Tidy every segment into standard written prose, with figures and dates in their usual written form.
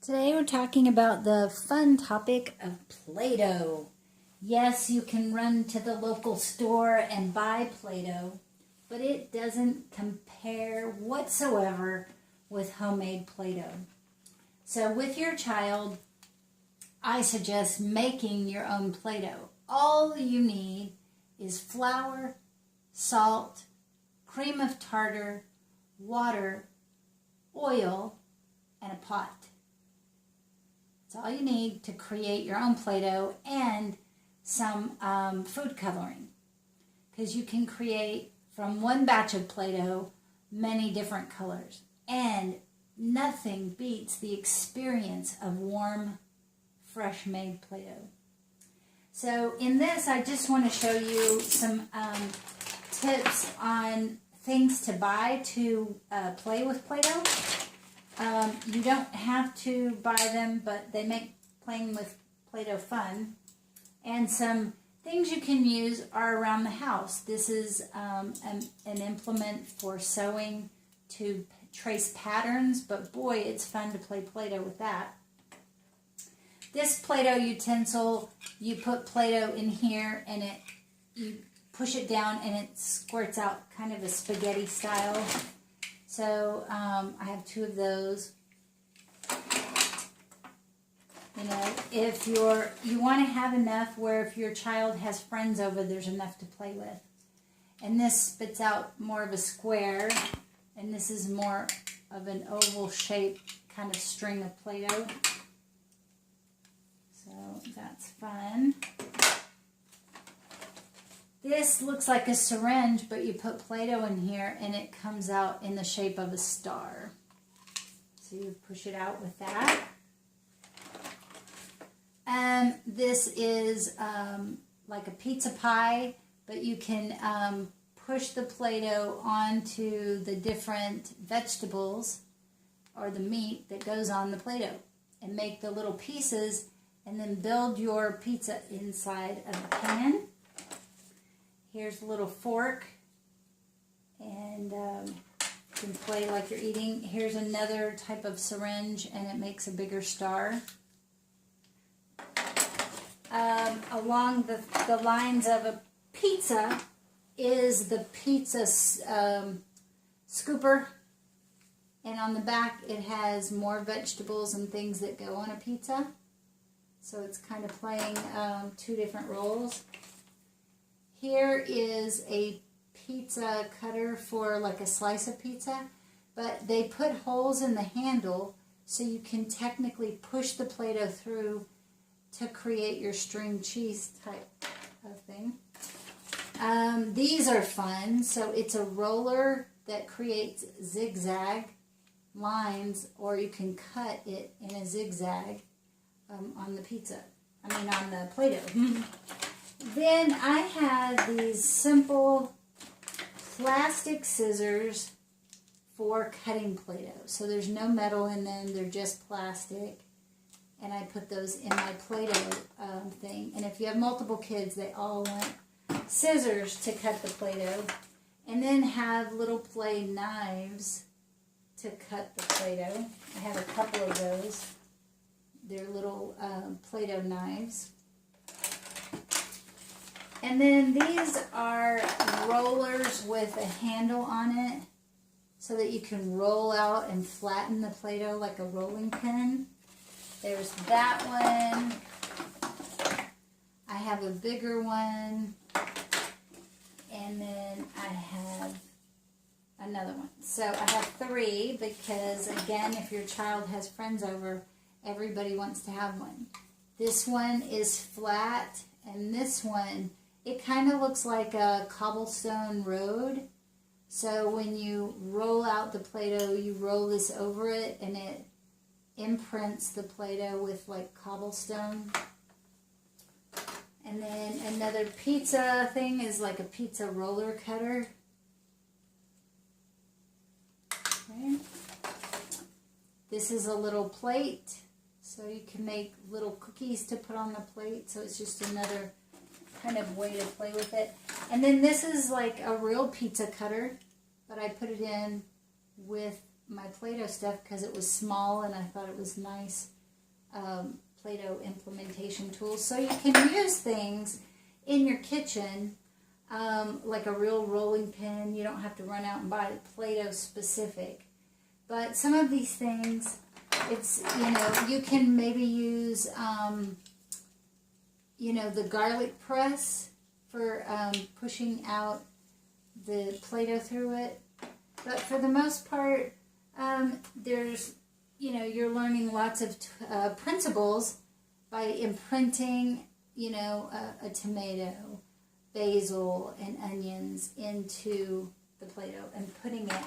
Today we're talking about the fun topic of Play-Doh. Yes, you can run to the local store and buy Play-Doh, but it doesn't compare whatsoever with homemade Play-Doh. So with your child, I suggest making your own Play-Doh. All you need is flour, salt, cream of tartar, water, oil, and a pot. That's all you need to create your own Play-Doh and some food coloring. Because you can create from one batch of Play-Doh many different colors. And nothing beats the experience of warm, fresh made Play-Doh. So in this, I just want to show you some tips on things to buy to play with Play-Doh. You don't have to buy them, but they make playing with Play-Doh fun. And some things you can use are around the house. This is an implement for sewing to trace patterns, but boy, it's fun to play Play-Doh with that. This Play-Doh utensil, you put Play-Doh in here and you push it down and it squirts out kind of a spaghetti style. So I have two of those. You know, if you want to have enough where if your child has friends over, there's enough to play with. And this spits out more of a square, and this is more of an oval shaped kind of string of Play-Doh. So that's fun. This looks like a syringe, but you put Play-Doh in here and it comes out in the shape of a star. So you push it out with that. This is like a pizza pie, but you can push the Play-Doh onto the different vegetables or the meat that goes on the Play-Doh and make the little pieces and then build your pizza inside of the pan. Here's a little fork, and you can play like you're eating. Here's another type of syringe, and it makes a bigger star. Along the lines of a pizza is the pizza scooper, and on the back it has more vegetables and things that go on a pizza. So it's kind of playing two different roles. Here is a pizza cutter for like a slice of pizza, but they put holes in the handle so you can technically push the Play-Doh through to create your string cheese type of thing. These are fun. So it's a roller that creates zigzag lines, or you can cut it in a zigzag on the pizza. On the Play-Doh. Then I have these simple plastic scissors for cutting Play-Doh. So there's no metal in them, they're just plastic. And I put those in my Play-Doh thing. And if you have multiple kids, they all want scissors to cut the Play-Doh. And then have little play knives to cut the Play-Doh. I have a couple of those. They're little Play-Doh knives. And then these are rollers with a handle on it so that you can roll out and flatten the Play-Doh like a rolling pin. There's that one. I have a bigger one. And then I have another one. So I have three because, again, if your child has friends over, everybody wants to have one. This one is flat, and this one, it kind of looks like a cobblestone road. So when you roll out the Play-Doh, you roll this over it, and it imprints the Play-Doh with like cobblestone. And then another pizza thing is like a pizza roller cutter. Okay. This is a little plate, so you can make little cookies to put on the plate. So it's just another kind of way to play with it. And then this is like a real pizza cutter, but I put it in with my Play-Doh stuff because it was small and I thought it was nice Play-Doh implementation tools. So you can use things in your kitchen like a real rolling pin. You don't have to run out and buy Play-Doh specific. But some of these things, it's, you can maybe use, the garlic press for pushing out the Play-Doh through it. But for the most part, there's, you're learning lots of principles by imprinting, a tomato, basil, and onions into the Play-Doh and putting it,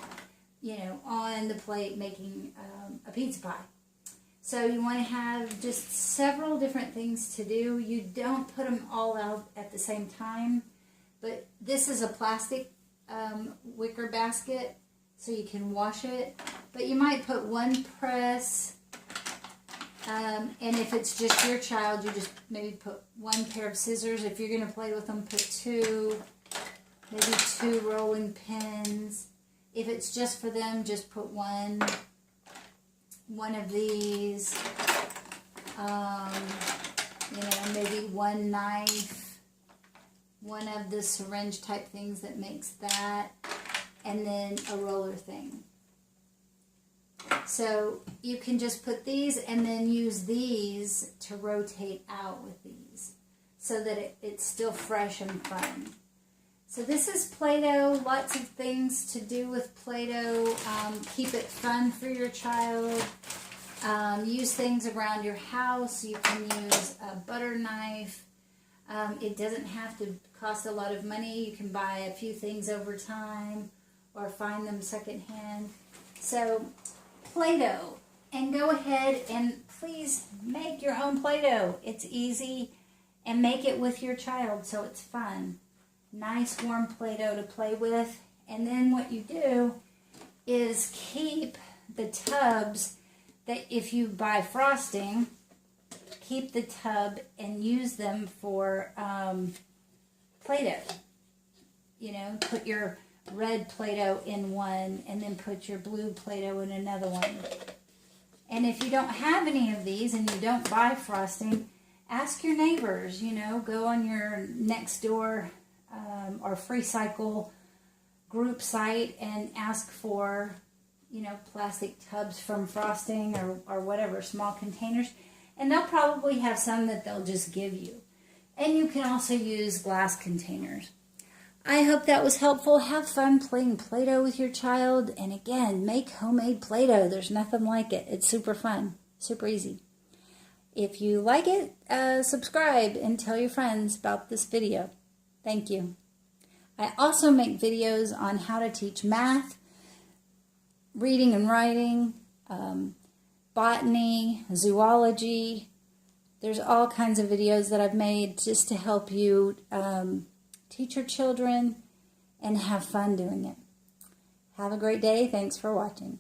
on the plate, making a pizza pie. So you want to have just several different things to do. You don't put them all out at the same time, but this is a plastic wicker basket, so you can wash it. But you might put one press, and if it's just your child, you just maybe put one pair of scissors. If you're going to play with them, put two, maybe two rolling pins. If it's just for them, just put one of these, maybe one knife, one of the syringe type things that makes that, and then a roller thing. So you can just put these and then use these to rotate out with these so that it's still fresh and fun. So this is Play-Doh. Lots of things to do with Play-Doh. Keep it fun for your child. Use things around your house. You can use a butter knife. It doesn't have to cost a lot of money. You can buy a few things over time or find them secondhand. So Play-Doh. And go ahead and please make your own Play-Doh. It's easy, and make it with your child so it's fun. Nice warm Play-Doh to play with. And then what you do is keep the tubs that if you buy frosting, keep the tub and use them for Play-Doh. Put your red Play-Doh in one and then put your blue Play-Doh in another one. And if you don't have any of these and you don't buy frosting, ask your neighbors, go on your next door or Free Cycle group site and ask for, plastic tubs from frosting or whatever, small containers. And they'll probably have some that they'll just give you. And you can also use glass containers. I hope that was helpful. Have fun playing Play-Doh with your child. And again, make homemade Play-Doh. There's nothing like it. It's super fun, super easy. If you like it, subscribe and tell your friends about this video. Thank you. I also make videos on how to teach math, reading and writing, botany, zoology. There's all kinds of videos that I've made just to help you teach your children and have fun doing it. Have a great day. Thanks for watching.